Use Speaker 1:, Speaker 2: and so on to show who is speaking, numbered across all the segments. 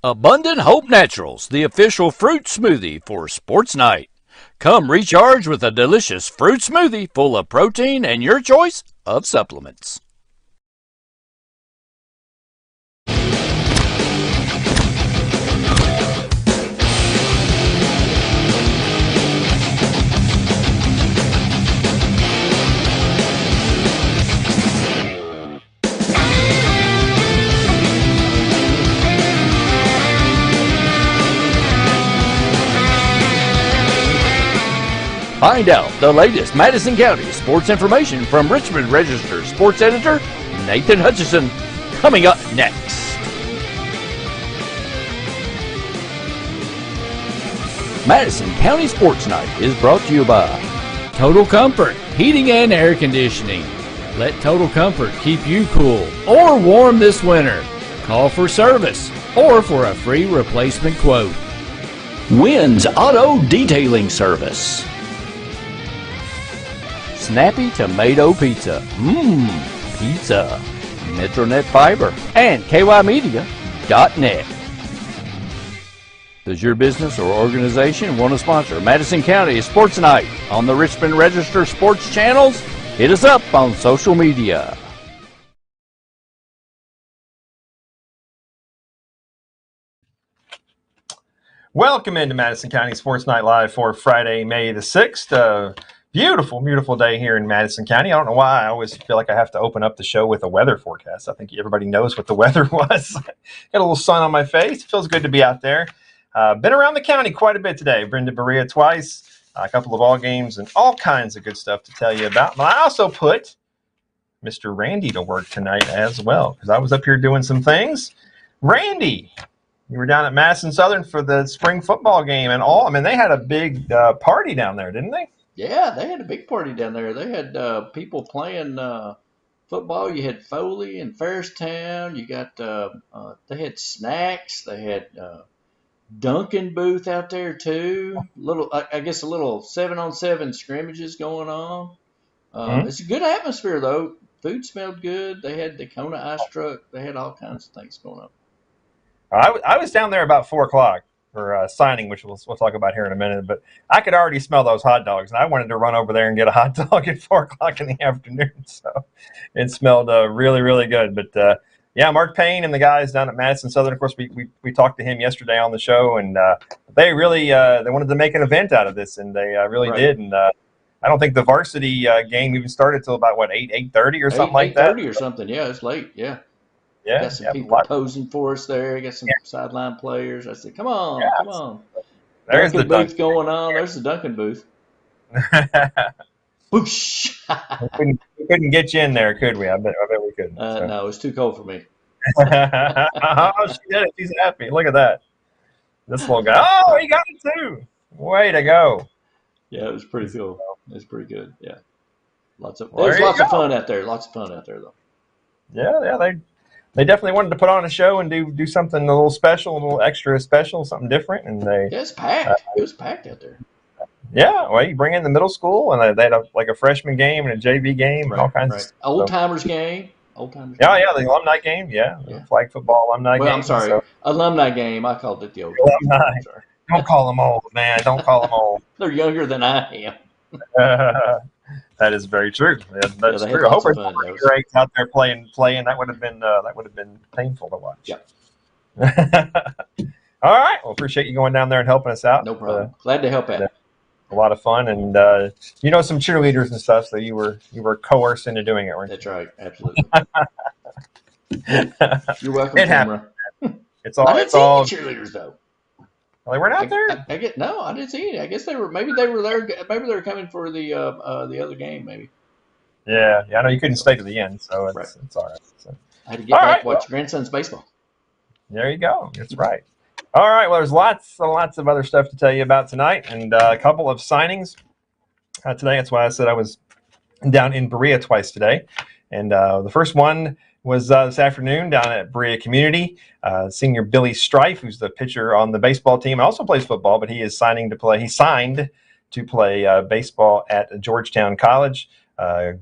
Speaker 1: Abundant Hope Naturals, the official fruit smoothie for sports night. Come recharge with a delicious fruit smoothie full of protein and your choice of supplements. Find out the latest Madison County sports information from Richmond Register sports editor Nathan Hutchison, coming up next. Madison County Sports Night is brought to you by Total Comfort Heating and Air Conditioning. Let Total Comfort keep you cool or warm this winter. Call for service or for a free replacement quote. Wynn's Auto Detailing Service. Snappy Tomato Pizza. Pizza. Metronet Fiber. And KYmedia.net. Does your business or organization want to sponsor Madison County Sports Night on the Richmond Register Sports channels? Hit us up on social media.
Speaker 2: Welcome into Madison County Sports Night Live for Friday, May the 6th. Beautiful, beautiful day here in Madison County. I don't know why I always feel like I have to open up the show with a weather forecast. I think everybody knows what the weather was. Got a little sun on my face. It feels good to be out there. Been around the county quite a bit today. Been to Berea twice, a couple of ball games, and all kinds of good stuff to tell you about. But I also put Mr. Randy to work tonight as well, because I was up here doing some things. Randy, you were down at Madison Southern for the spring football game and all. I mean, they had a big party down there, didn't they?
Speaker 3: Yeah, they had a big party down there. They had people playing football. You had Foley and Fairstown. You got they had snacks. They had Duncan booth out there too. I guess a little 7-on-7 scrimmages going on. It's a good atmosphere though. Food smelled good. They had the Kona ice truck. They had all kinds of things going on.
Speaker 2: I was down there about 4 o'clock for signing, which we'll talk about here in a minute. But I could already smell those hot dogs, and I wanted to run over there and get a hot dog at 4 o'clock in the afternoon. So it smelled really, really good. But yeah, Mark Payne and the guys down at Madison Southern, of course, we talked to him yesterday on the show, and they really they wanted to make an event out of this, and they really did. And I don't think the varsity game even started till about 8:30 or something like that.
Speaker 3: 8:30 or something. Yeah, it's late. Yeah.
Speaker 2: Yeah,
Speaker 3: got some people posing for us there. Got some sideline players. I said, come on, come on.
Speaker 2: There's
Speaker 3: Duncan
Speaker 2: the
Speaker 3: booth going on. There's the Duncan booth. Boosh.
Speaker 2: we couldn't get you in there, could we? I bet we couldn't.
Speaker 3: No, it's too cold for me.
Speaker 2: Oh, she did it. She's happy. Look at that. This little guy. Oh, he got it too. Way to go.
Speaker 3: Yeah, it was pretty cool. It was pretty good. Yeah. Lots of fun out there. Lots of fun out there, though.
Speaker 2: Yeah, they definitely wanted to put on a show and do something a little special, a little extra special, something different. And
Speaker 3: it's packed. It was packed out there.
Speaker 2: Yeah, well, you bring in the middle school, and they had a freshman game and a JV game and all kinds of stuff.
Speaker 3: Old timers game.
Speaker 2: Yeah, the alumni game. Yeah, the flag football alumni game.
Speaker 3: I'm sorry, alumni game. I called it the old
Speaker 2: alumni. Don't call them old, man. Don't call them old.
Speaker 3: They're younger than I am.
Speaker 2: That is very true. That's true. I hope there's great out there playing. That would have been painful to watch.
Speaker 3: Yeah.
Speaker 2: All right. Well, appreciate you going down there and helping us out.
Speaker 3: No problem. Glad to help out.
Speaker 2: A lot of fun, and some cheerleaders and stuff. So you were coerced into doing it, weren't you?
Speaker 3: That's right. Absolutely. You're welcome,
Speaker 2: it
Speaker 3: camera.
Speaker 2: It's all.
Speaker 3: I didn't see any cheerleaders though.
Speaker 2: Well, they weren't out there.
Speaker 3: I didn't see any. I guess they were. Maybe they were there. Maybe they were coming for the other game. Maybe.
Speaker 2: Yeah. I know you couldn't stay to the end, so it's all right. So.
Speaker 3: I had to get back to watch grandson's baseball.
Speaker 2: There you go. That's right. All right. Well, there's lots of other stuff to tell you about tonight, and a couple of signings today. That's why I said I was down in Berea twice today, and the first one was this afternoon down at Berea Community. Senior Billy Strife, who's the pitcher on the baseball team, also plays football, but he is signed to play baseball at Georgetown College.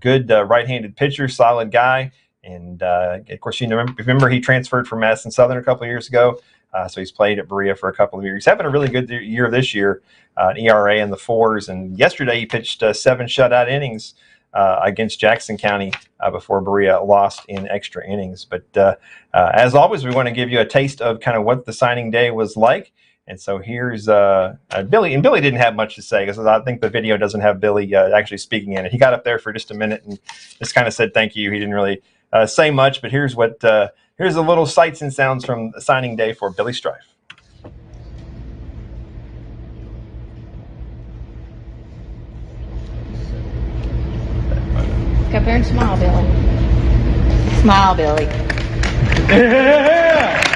Speaker 2: Good right-handed pitcher, solid guy. And, of course, you remember he transferred from Madison Southern a couple of years ago. So he's played at Berea for a couple of years. He's having a really good year this year, an ERA in the 4s. And yesterday he pitched 7 shutout innings against Jackson County before Berea lost in extra innings. But as always, we want to give you a taste of kind of what the signing day was like. And so here's Billy. And Billy didn't have much to say because I think the video doesn't have Billy actually speaking in it. He got up there for just a minute and just kind of said thank you. He didn't really say much, but here's here's a little sights and sounds from signing day for Billy Strife.
Speaker 4: Go up there and smile, Billy. Smile, Billy.
Speaker 2: Yeah.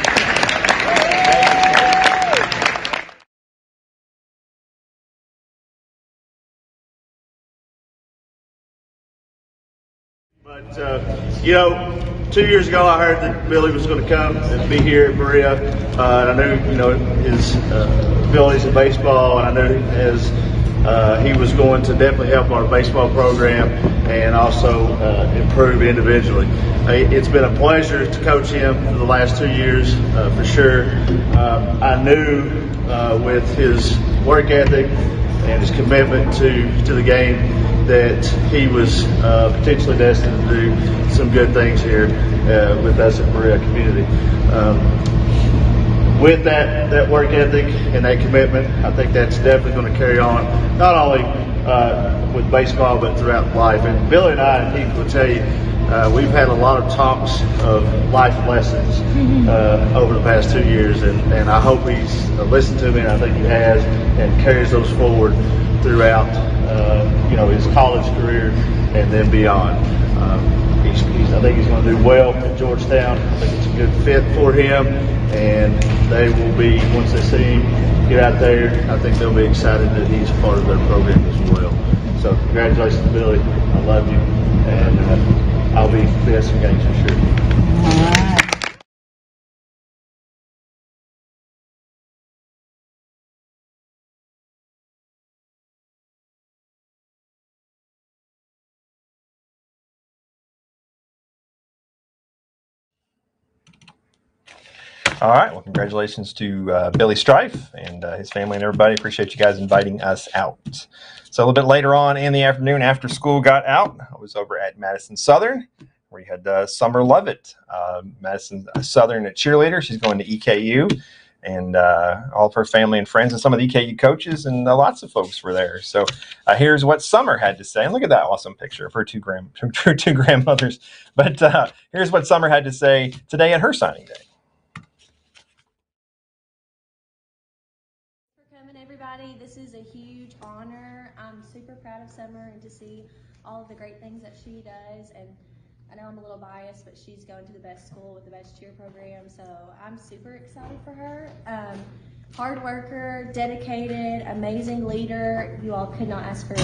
Speaker 5: But, you know, 2 years ago I heard that Billy was going to come and be here at Berea. And I knew, you know, his abilities in baseball, and I knew as he was going to definitely help our baseball program and also improve individually. It's been a pleasure to coach him for the last 2 years, for sure. I knew with his work ethic and his commitment to the game that he was potentially destined to do some good things here with us at Berea Community. With that work ethic and that commitment, I think that's definitely going to carry on, not only with baseball, but throughout life. And Billy and I, and Heath will tell you, we've had a lot of talks of life lessons over the past 2 years, and I hope he's listened to me, and I think he has, and carries those forward throughout you know, his college career and then beyond. I think he's going to do well at Georgetown. I think it's a good fit for him, and they will be, once they see him get out there, I think they'll be excited that he's part of their program as well. So congratulations, Billy. I love you, and I'll be at some games for sure.
Speaker 4: All right.
Speaker 2: All right. Well, congratulations to Billy Strife and his family and everybody. Appreciate you guys inviting us out. So a little bit later on in the afternoon, after school got out, I was over at Madison Southern, where we had Summer Lovett, Madison Southern cheerleader. She's going to EKU, and all of her family and friends and some of the EKU coaches and lots of folks were there. So here's what Summer had to say. And look at that awesome picture of her two grandmothers. But here's what Summer had to say today at her signing day.
Speaker 6: Everybody, this is a huge honor. I'm super proud of Summer and to see all of the great things that she does. And I know I'm a little biased, but she's going to the best school with the best cheer program, so I'm super excited for her. Hard worker, dedicated, amazing leader. You all could not ask for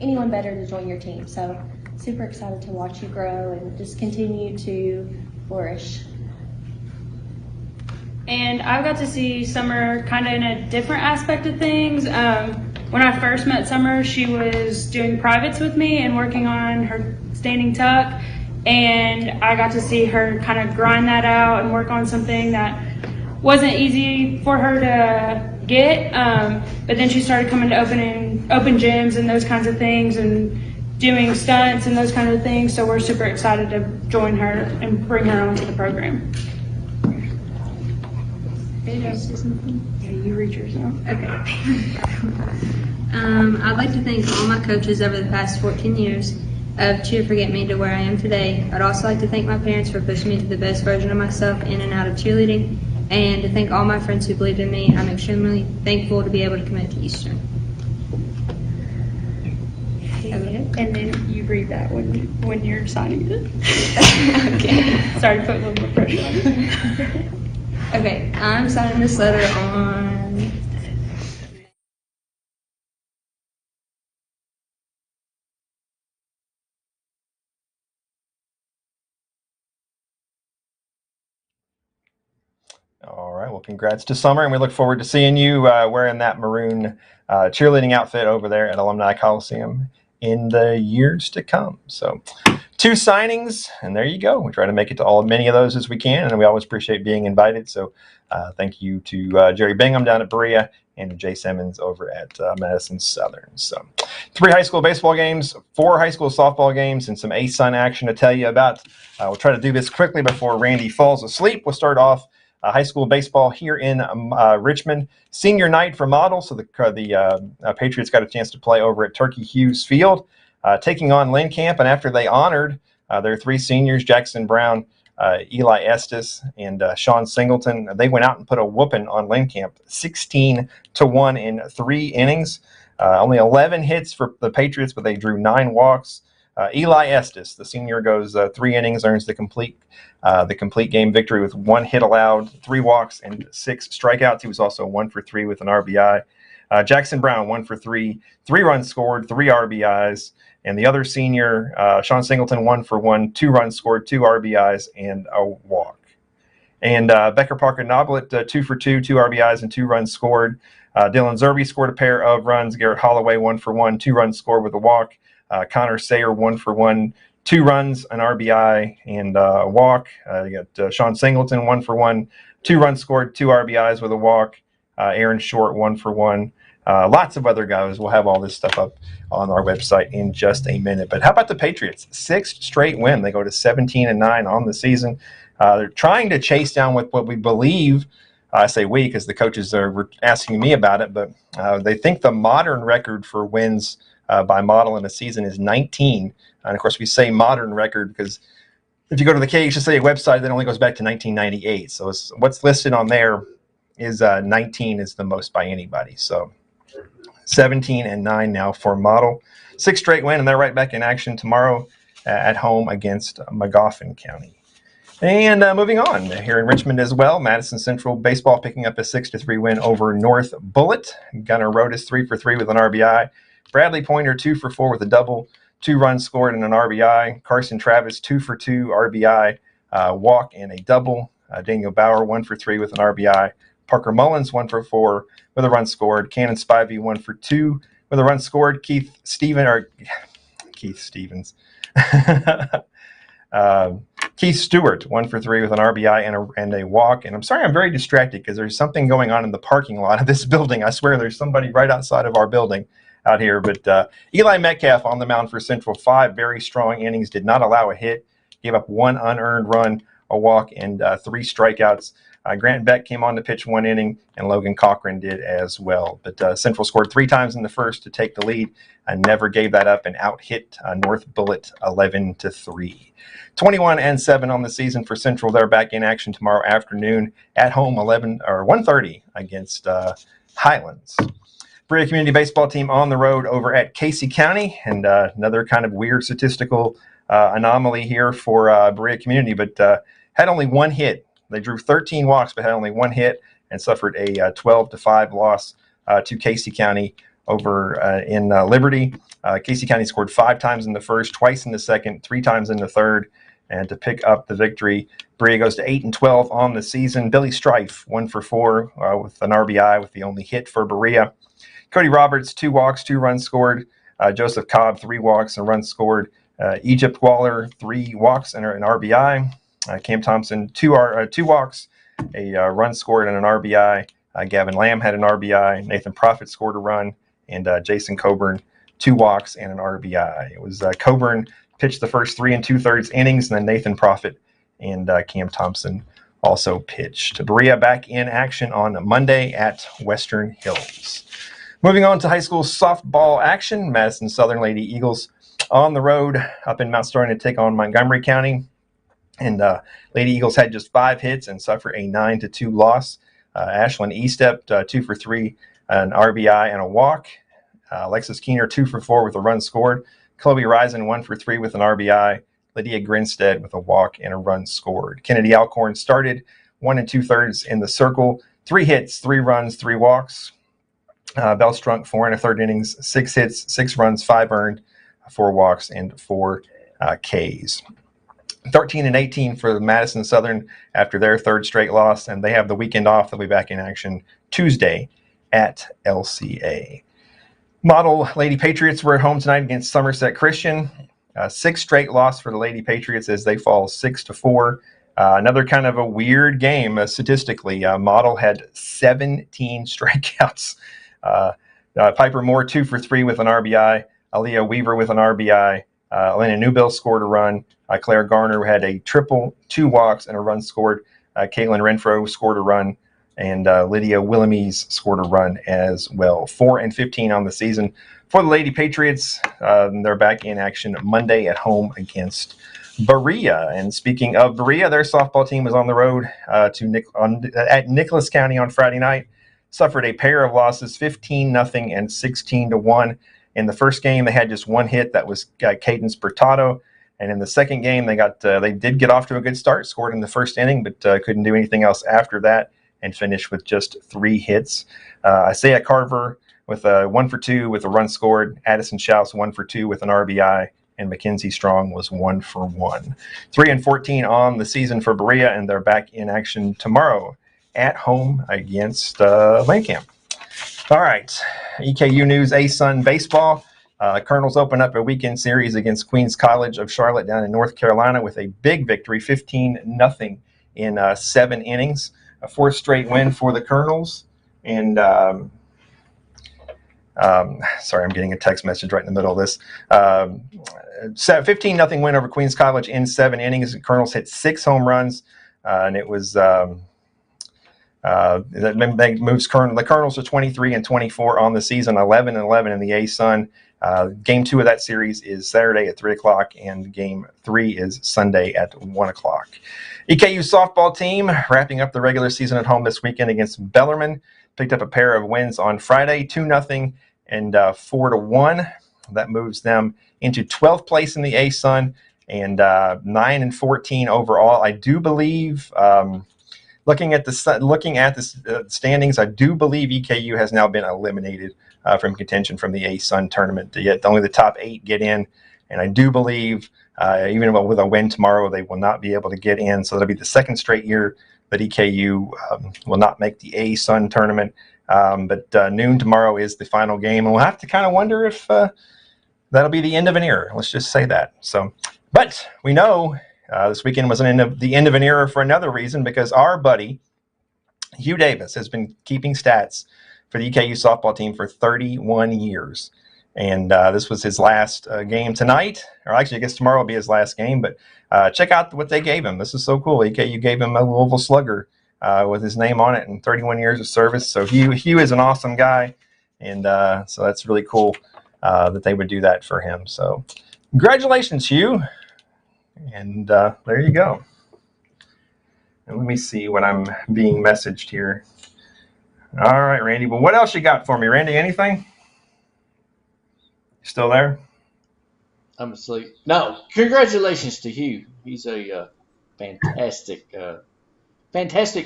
Speaker 6: anyone better to join your team. So super excited to watch you grow and just continue to flourish.
Speaker 7: And I got to see Summer kind of in a different aspect of things. When I first met Summer, she was doing privates with me and working on her standing tuck. And I got to see her kind of grind that out and work on something that wasn't easy for her to get. But then she started coming to open gyms and those kinds of things and doing stunts and those kinds of things. So we're super excited to join her and bring her onto the program.
Speaker 8: Yeah, you read yours now. Okay. I'd like to thank all my coaches over the past 14 years of Cheer Forget Me to where I am today. I'd also like to thank my parents for pushing me to the best version of myself in and out of cheerleading, and to thank all my friends who believed in me. I'm extremely thankful to be able to commit to Eastern.
Speaker 7: Okay. And then you read that when you're signing it. Okay. Sorry to put a little more pressure on you.
Speaker 8: Okay, I'm signing this letter on
Speaker 2: All right. Well, congrats to Summer, and we look forward to seeing you wearing that maroon cheerleading outfit over there at Alumni Coliseum in the years to come. So 2 signings, and there you go. We try to make it to many of those as we can, and we always appreciate being invited. So thank you to Jerry Bingham down at Berea and Jay Simmons over at Madison Southern. So 3 high school baseball games, 4 high school softball games, and some ASUN action to tell you about. We'll try to do this quickly before Randy falls asleep. We'll start off high school baseball here in Richmond. Senior night for Model, so the Patriots got a chance to play over at Turkey Hughes Field, taking on Lynn Camp. And after they honored their 3 seniors, Jackson Brown, Eli Estes, and Sean Singleton, they went out and put a whooping on Lynn Camp, 16-1 in 3 innings. Only 11 hits for the Patriots, but they drew 9 walks. Eli Estes, the senior, goes 3 innings, earns the complete game victory with 1 hit allowed, 3 walks, and 6 strikeouts. He was also 1 for 3 with an RBI. Jackson Brown, 1 for 3, 3 runs scored, 3 RBIs. And the other senior, Sean Singleton, 1 for 1, 2 runs scored, 2 RBIs, and a walk. And Becker Parker Noblet, 2 for 2, 2 RBIs, and 2 runs scored. Dylan Zerby scored a pair of runs. Garrett Holloway, 1 for 1, 2 runs scored with a walk. Connor Sayer, 1 for 1, 2 runs, an RBI, and a walk. You got Sean Singleton, 1 for 1, 2 runs scored, 2 RBIs with a walk. Aaron Short, 1 for 1. Lots of other guys. We'll have all this stuff up on our website in just a minute. But how about the Patriots? 6th straight win. They go to 17-9 on the season. They're trying to chase down with what we believe. I say we because the coaches were asking me about it, but they think the modern record for wins by Model in a season is 19. And of course, we say modern record because if you go to the KHSA website, that only goes back to 1998. So what's listed on there is 19 is the most by anybody. So 17-9 now for Model. 6th straight win, and they're right back in action tomorrow at home against Magoffin County. And moving on here in Richmond as well, Madison Central baseball picking up a 6-3 win over North Bullitt. Gunnar Rodas 3 for 3 with an RBI. Bradley Pointer 2 for 4 with a double, 2 runs scored and an RBI. Carson Travis 2 for 2 RBI, walk and a double. Daniel Bauer 1 for 3 with an RBI. Parker Mullins 1 for 4 with a run scored. Cannon Spivey 1 for 2 with a run scored. Keith Stevens. Keith Stewart 1 for 3 with an RBI and a walk. And I'm sorry, I'm very distracted because there's something going on in the parking lot of this building. I swear there's somebody right outside of our building out here. But Eli Metcalf on the mound for Central, 5 very strong innings, did not allow a hit, gave up 1 unearned run, a walk, and 3 strikeouts. Grant Beck came on to pitch 1 inning, and Logan Cochran did as well. But Central scored 3 times in the first to take the lead and never gave that up and out-hit North Bullitt 11-3. 21-7 on the season for Central. They're back in action tomorrow afternoon at home, 1:30 against Highlands. Berea Community Baseball team on the road over at Casey County, and another kind of weird statistical anomaly here for Berea Community, but had only 1 hit. They drew 13 walks, but had only 1 hit and suffered a 12-5 loss to Casey County over in Liberty. Casey County scored 5 times in the first, twice in the second, 3 times in the third, and to pick up the victory, Berea goes to 8-12 on the season. Billy Strife 1 for 4 with an RBI with the only hit for Berea. Cody Roberts 2 walks, 2 runs scored. Joseph Cobb 3 walks and runs scored. Egypt Waller 3 walks and an RBI. Cam Thompson 2 walks, a run scored and an RBI. Gavin Lamb had an RBI. Nathan Profit scored a run, and Jason Coburn 2 walks and an RBI. It was Coburn pitched the first 3 2/3 innings, and then Nathan Profit and Cam Thompson also pitched. Berea back in action on Monday at Western Hills. Moving on to high school softball action, Madison Southern Lady Eagles on the road up in Mount Sterling to take on Montgomery County. And Lady Eagles had just 5 hits and suffered a 9-2 loss. Ashlyn Estep 2 for 3, an RBI and a walk. Alexis Keener 2 for 4 with a run scored. Chloe Risen 1 for 3 with an RBI. Lydia Grinstead with a walk and a run scored. Kennedy Alcorn started 1 2/3 in the circle, 3 hits, 3 runs, 3 walks. Bell Strunk 4 1/3 innings, 6 hits, 6 runs, 5 earned, 4 walks, and 4 Ks. 13-18 for Madison Southern after their 3rd straight loss, and they have the weekend off. They'll be back in action Tuesday at LCA. Model Lady Patriots were at home tonight against Somerset Christian. 6 straight loss for the Lady Patriots as they fall 6-4. Another kind of a weird game statistically. Model had 17 strikeouts. Piper Moore 2 for 3 with an RBI. Aaliyah Weaver with an RBI. Elena Newbill scored a run. Claire Garner had a triple, 2 walks, and a run scored. Caitlin Renfro scored a run. And Lydia Willemese scored a run as well. 4-15 on the season for the Lady Patriots. They're back in action Monday at home against Berea. And speaking of Berea, their softball team was on the road at Nicholas County on Friday night. Suffered a pair of losses, 15-0 and 16-1. In the first game, they had just 1 hit. That was Cadence Bertato. And in the second game, they did get off to a good start. Scored in the first inning, but couldn't do anything else after that. And finished with just 3 hits. Isaiah Carver with a 1 for 2 with a run scored. Addison Schaus 1 for 2 with an RBI. And Mackenzie Strong was 1 for 1. 3-14 on the season for Berea, and they're back in action tomorrow at home against Langham. All right, EKU News ASUN baseball. Colonels open up a weekend series against Queens College of Charlotte down in North Carolina with a big victory, 15-0 in 7 innings. A 4th straight win for the Colonels. And sorry, I'm getting a text message right in the middle of this. 15-0 win over Queens College in 7 innings. The Colonels hit 6 home runs, and it was that moves the Colonels to 23-24 on the season, 11-11 in the ASUN. Game 2 of that series is Saturday at 3 o'clock, and Game 3 is Sunday at 1 o'clock. EKU softball team wrapping up the regular season at home this weekend against Bellarmine. Picked up a pair of wins on Friday, 2-0 and 4-1. That moves them into 12th place in the ASUN and 9-14 overall. I do believe, looking at the standings, I do believe EKU has now been eliminated from contention from the ASUN tournament. Yet only the top 8 get in, and I do believe even with a win tomorrow, they will not be able to get in. So that'll be the 2nd straight year that EKU will not make the ASUN tournament. But noon tomorrow is the final game, and we'll have to kind of wonder if that'll be the end of an era. Let's just say that. So, but we know this weekend was the end of an era for another reason, because our buddy Hugh Davis has been keeping stats for the EKU softball team for 31 years. And this was his last game tonight, or actually I guess tomorrow will be his last game, but check out what they gave him. This is so cool. EKU gave him a Louisville Slugger with his name on it and 31 years of service. So Hugh is an awesome guy, and so that's really cool that they would do that for him. So congratulations, Hugh. And there you go. And let me see what I'm being messaged here. All right, Randy. Well, what else you got for me, Randy? Anything? Still there?
Speaker 3: I'm asleep. No, congratulations to Hugh. He's a fantastic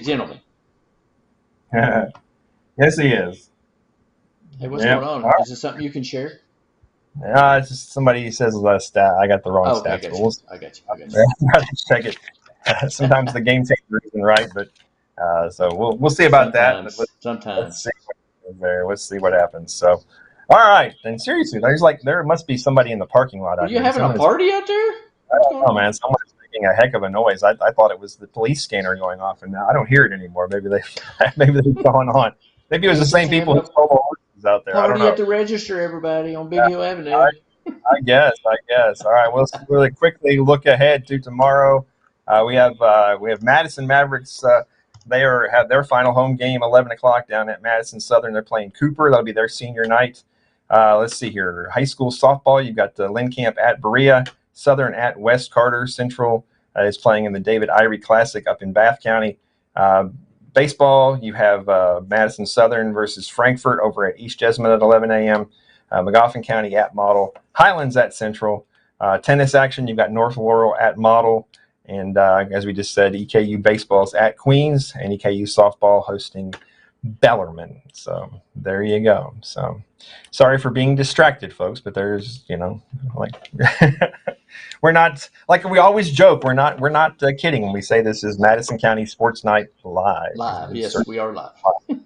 Speaker 3: gentleman.
Speaker 2: Yes, he is.
Speaker 3: Hey, what's going on? Right. Is this something you can share?
Speaker 2: It's just somebody says the stat. I got the wrong stats.
Speaker 3: I got you.
Speaker 2: Check it. Sometimes the game changer isn't right, but so we'll see about that. But
Speaker 3: sometimes.
Speaker 2: Let's see what happens. So. All right, and seriously, there must be somebody in the parking lot out there.
Speaker 3: Are you having a party out there?
Speaker 2: I don't know, man. Someone's making a heck of a noise. I thought it was the police scanner going off, and now I don't hear it anymore. Maybe they've gone on. Maybe it was the same people who stole the horses out there. I don't know.
Speaker 3: Party at the register, everybody, on Big Hill Avenue.
Speaker 2: I guess. All right, we'll really quickly look ahead to tomorrow. We have Madison Mavericks. They have their final home game, 11 o'clock down at Madison Southern. They're playing Cooper. That'll be their senior night. Let's see here. High school softball, you've got Lynn Camp at Berea, Southern at West Carter, Central is playing in the David Irie Classic up in Bath County. Baseball, you have Madison Southern versus Frankfort over at East Jessamine at 11 a.m., Magoffin County at Model, Highlands at Central. Tennis action, you've got North Laurel at Model, and as we just said, EKU baseball's at Queens, and EKU softball hosting Bellarmine. So there you go. So sorry for being distracted, folks, but there's, we're not, like we always joke, we're not kidding when we say this is Madison County Sports Night live.
Speaker 3: Yes, we are live.
Speaker 2: It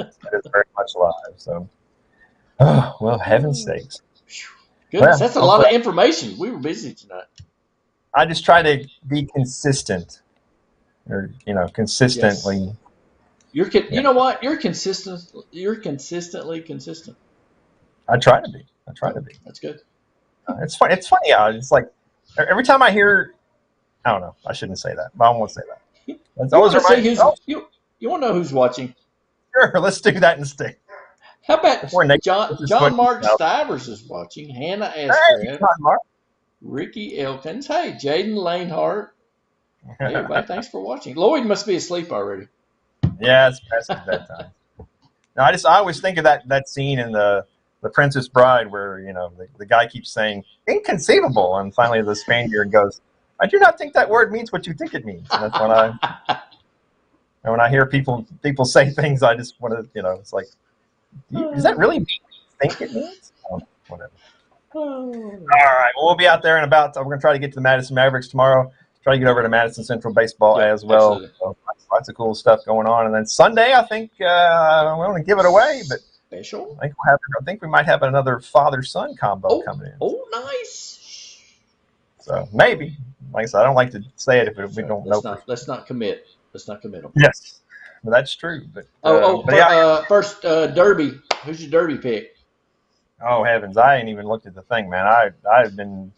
Speaker 2: is very much live. So Oh, well, heaven's sakes.
Speaker 3: Goodness,
Speaker 2: Well,
Speaker 3: that's a lot of information. We were busy tonight.
Speaker 2: I just try to be consistent, or consistently.
Speaker 3: Yes. You know what? You're consistent. You're consistently consistent.
Speaker 2: I try to be.
Speaker 3: That's good.
Speaker 2: It's funny. It's funny how it's like every time I hear. I don't know. I shouldn't say that, but I won't say that. That's always
Speaker 3: you want to know who's watching?
Speaker 2: Sure, let's do that instead.
Speaker 3: How about John Mark Stivers is watching, Hannah Astrid, Ricky Elkins, hey, Jaden Lanehart. Hey, everybody, thanks for watching. Lloyd must be asleep already.
Speaker 2: Yeah, it's past bedtime. No, I always think of that scene in the Princess Bride where the guy keeps saying inconceivable, and finally the Spaniard goes, "I do not think that word means what you think it means." And that's when I hear people say things, I just want to it's like, does that really mean what you think it means? Whatever. All right, well, we'll be out there and about. We're going to try to get to the Madison Mavericks tomorrow. Try to get over to Madison Central Baseball as well. So, lots of cool stuff going on. And then Sunday, I think we want to give it away, but
Speaker 3: special.
Speaker 2: I think we might have another father-son combo coming in.
Speaker 3: Oh, nice.
Speaker 2: So maybe. Like I said, I don't like to say it if we don't know.
Speaker 3: Let's not commit. Let's not commit them.
Speaker 2: Yes, well, that's true. But
Speaker 3: first Derby. Who's your Derby pick?
Speaker 2: Oh heavens! I ain't even looked at the thing, man. I've been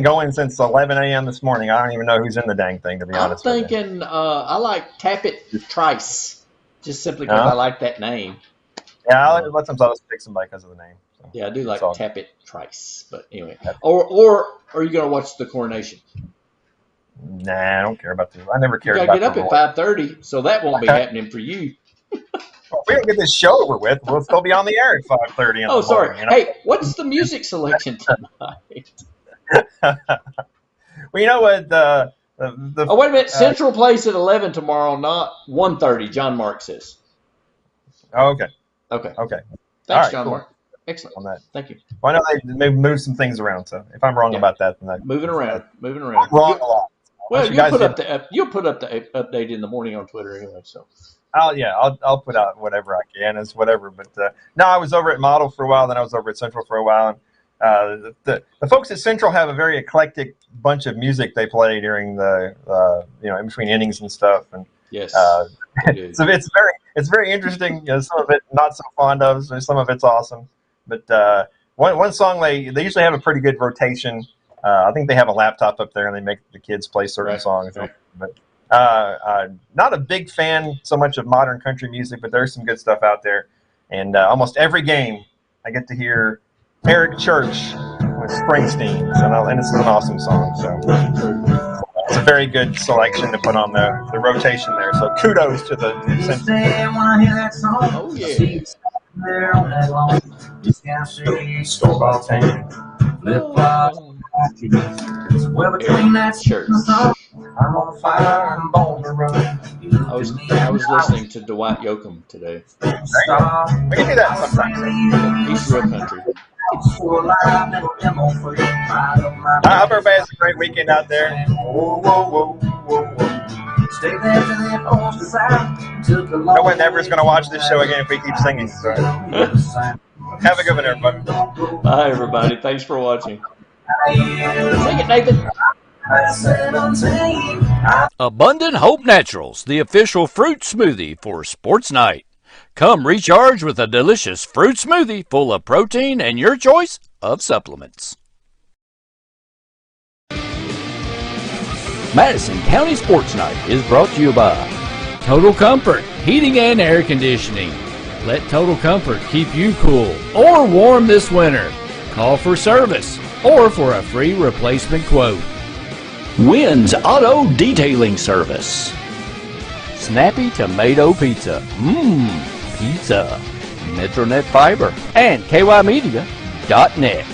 Speaker 2: going since 11 a.m. this morning. I don't even know who's in the dang thing, to be honest.
Speaker 3: I'm thinking I like Tappet Trice, just simply because I like that name.
Speaker 2: Yeah, sometimes I'll just pick somebody because of the name. So.
Speaker 3: Yeah, I do like Tappet Trice, but anyway. Or are you going to watch the coronation?
Speaker 2: Nah, I don't care about this. I never cared
Speaker 3: about. You
Speaker 2: got
Speaker 3: to get up at 5:30, so that won't be happening for you.
Speaker 2: Well, if we don't get this show over with, we'll still be on the air at 5:30.
Speaker 3: Oh, sorry. Hey, what's the music selection tonight?
Speaker 2: Well, you know what?
Speaker 3: Oh, wait a minute. Central plays at 11 tomorrow, not 1:30. John Mark says.
Speaker 2: Oh, okay.
Speaker 3: Thanks,
Speaker 2: right,
Speaker 3: John
Speaker 2: cool.
Speaker 3: Mark. Excellent.
Speaker 2: On that.
Speaker 3: Thank you.
Speaker 2: Well, I know they moved some things around, so if I'm wrong about that, then
Speaker 3: moving around.
Speaker 2: I'm wrong a lot.
Speaker 3: Well, you'll put up the update in the morning on Twitter anyway. So.
Speaker 2: I'll put out whatever I can. It's whatever. But no, I was over at Model for a while. Then I was over at Central for a while. And the folks at Central have a very eclectic bunch of music they play during the in between innings and stuff. And
Speaker 3: yes,
Speaker 2: so it's very interesting. Some of it not so fond of. So some of it's awesome. But one song they usually have a pretty good rotation. I think they have a laptop up there and they make the kids play certain songs. Right. But not a big fan so much of modern country music, but there's some good stuff out there. And almost every game I get to hear Eric Church with Springsteen, and it's an awesome song. So it's a very good selection to put on the rotation there. So kudos to the
Speaker 3: Oh yeah. Well, between that church. I'm on fire and born to run. I was listening to Dwight Yoakam today.
Speaker 2: We can do that sometime.
Speaker 3: He's real country.
Speaker 2: I hope everybody has a great weekend out there. No one ever is going to watch this show again if we keep singing. So. Have a good one, everybody.
Speaker 3: Bye, everybody. Thanks for watching. Sing it, Nathan.
Speaker 1: Abundant Hope Naturals, the official fruit smoothie for Sports Night. Come recharge with a delicious fruit smoothie full of protein and your choice of supplements. Madison County Sports Night is brought to you by Total Comfort Heating and Air Conditioning. Let Total Comfort keep you cool or warm this winter. Call for service or for a free replacement quote. Wynn's Auto Detailing Service. Snappy Tomato Pizza. Pizza. Metronet Fiber and KYmedia.net.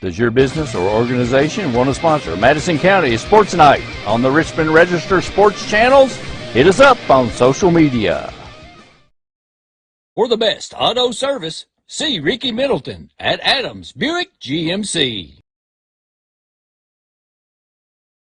Speaker 1: Does your business or organization want to sponsor Madison County Sports Night on the Richmond Register Sports channels? Hit us up on social media. For the best auto service, see Ricky Middleton at Adams Buick GMC.